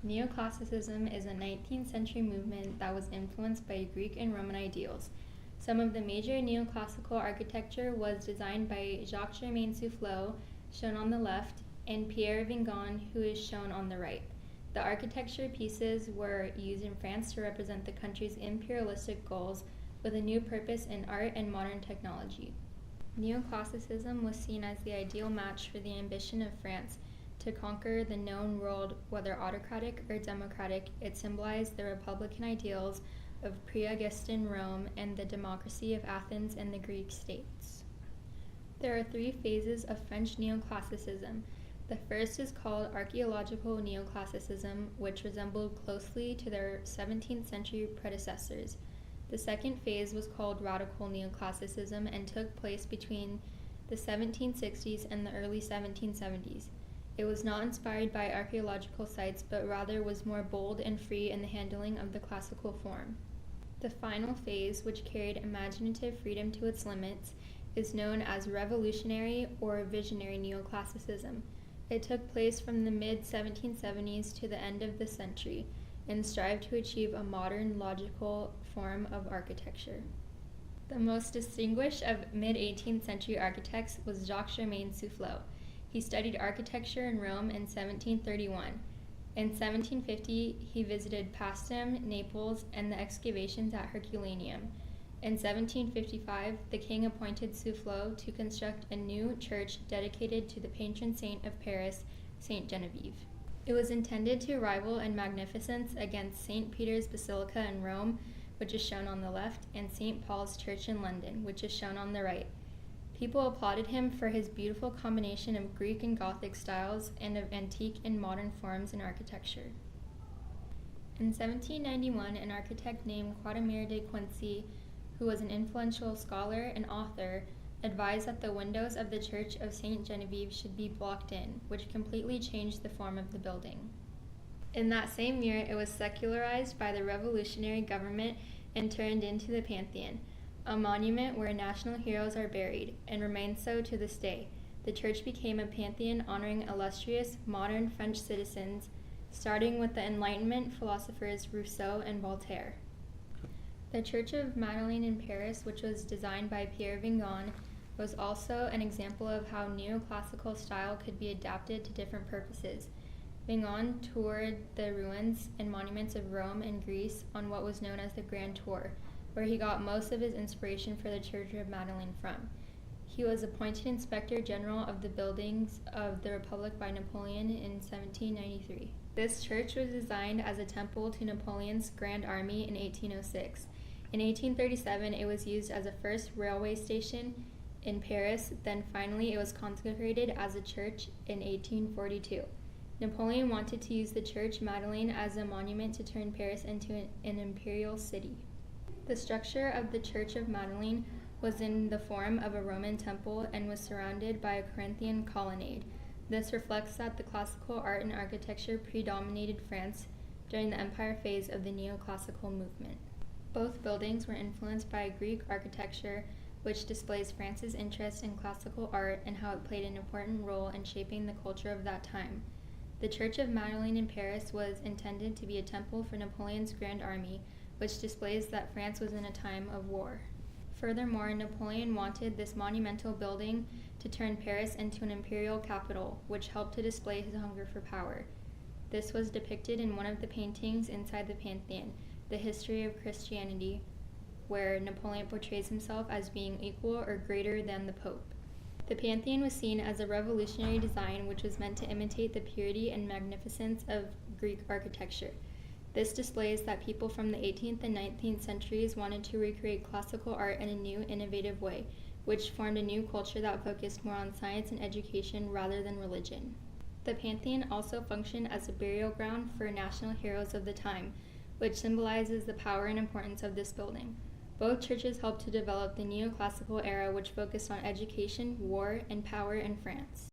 Neoclassicism is a 19th century movement that was influenced by Greek and Roman ideals. Some of the major neoclassical architecture was designed by Jacques-Germain Soufflot, shown on the left, and Pierre Vingon, who is shown on the right. The architecture pieces were used in France to represent the country's imperialistic goals with a new purpose in art and modern technology. Neoclassicism was seen as the ideal match for the ambition of France to conquer the known world, whether autocratic or democratic. It symbolized the republican ideals of pre-Augustan Rome and the democracy of Athens and the Greek states. There are three phases of French neoclassicism. The first is called archaeological neoclassicism, which resembled closely to their 17th century predecessors. The second phase was called radical neoclassicism and took place between the 1760s and the early 1770s. It was not inspired by archaeological sites, but rather was more bold and free in the handling of the classical form. The final phase, which carried imaginative freedom to its limits, is known as revolutionary or visionary neoclassicism. It took place from the mid-1770s to the end of the century and strived to achieve a modern, logical form of architecture. The most distinguished of mid-18th century architects was Jacques-Germain Soufflot. He studied architecture in Rome in 1731. In 1750, he visited Paestum, Naples, and the excavations at Herculaneum. In 1755, the king appointed Soufflot to construct a new church dedicated to the patron saint of Paris, Saint Genevieve. It was intended to rival in magnificence against St. Peter's Basilica in Rome, which is shown on the left, and St. Paul's Church in London, which is shown on the right. People applauded him for his beautiful combination of Greek and Gothic styles and of antique and modern forms in architecture. In 1791, an architect named Quatimir de Quincy, who was an influential scholar and author, advised that the windows of the Church of Saint Genevieve should be blocked in, which completely changed the form of the building. In that same year, it was secularized by the revolutionary government and turned into the Pantheon, a monument where national heroes are buried, and remains so to this day. The church became a pantheon honoring illustrious modern French citizens, starting with the Enlightenment philosophers Rousseau and Voltaire. The Church of Madeleine in Paris, which was designed by Pierre Vingon, was also an example of how neoclassical style could be adapted to different purposes. Vingon toured the ruins and monuments of Rome and Greece on what was known as the Grand Tour, where he got most of his inspiration for the Church of Madeleine from. He was appointed Inspector General of the Buildings of the Republic by Napoleon in 1793. This church was designed as a temple to Napoleon's Grand Army in 1806. In 1837, it was used as a first railway station in Paris, then finally it was consecrated as a church in 1842. Napoleon wanted to use the Church Madeleine as a monument to turn Paris into an imperial city. The structure of the Church of Madeleine was in the form of a Roman temple and was surrounded by a Corinthian colonnade. This reflects that the classical art and architecture predominated France during the Empire phase of the neoclassical movement. Both buildings were influenced by Greek architecture, which displays France's interest in classical art and how it played an important role in shaping the culture of that time. The Church of Madeleine in Paris was intended to be a temple for Napoleon's Grand Army, which displays that France was in a time of war. Furthermore, Napoleon wanted this monumental building to turn Paris into an imperial capital, which helped to display his hunger for power. This was depicted in one of the paintings inside the Pantheon, The History of Christianity, where Napoleon portrays himself as being equal or greater than the Pope. The Pantheon was seen as a revolutionary design which was meant to imitate the purity and magnificence of Greek architecture. This displays that people from the 18th and 19th centuries wanted to recreate classical art in a new, innovative way, which formed a new culture that focused more on science and education rather than religion. The Pantheon also functioned as a burial ground for national heroes of the time, which symbolizes the power and importance of this building. Both churches helped to develop the neoclassical era, which focused on education, war, and power in France.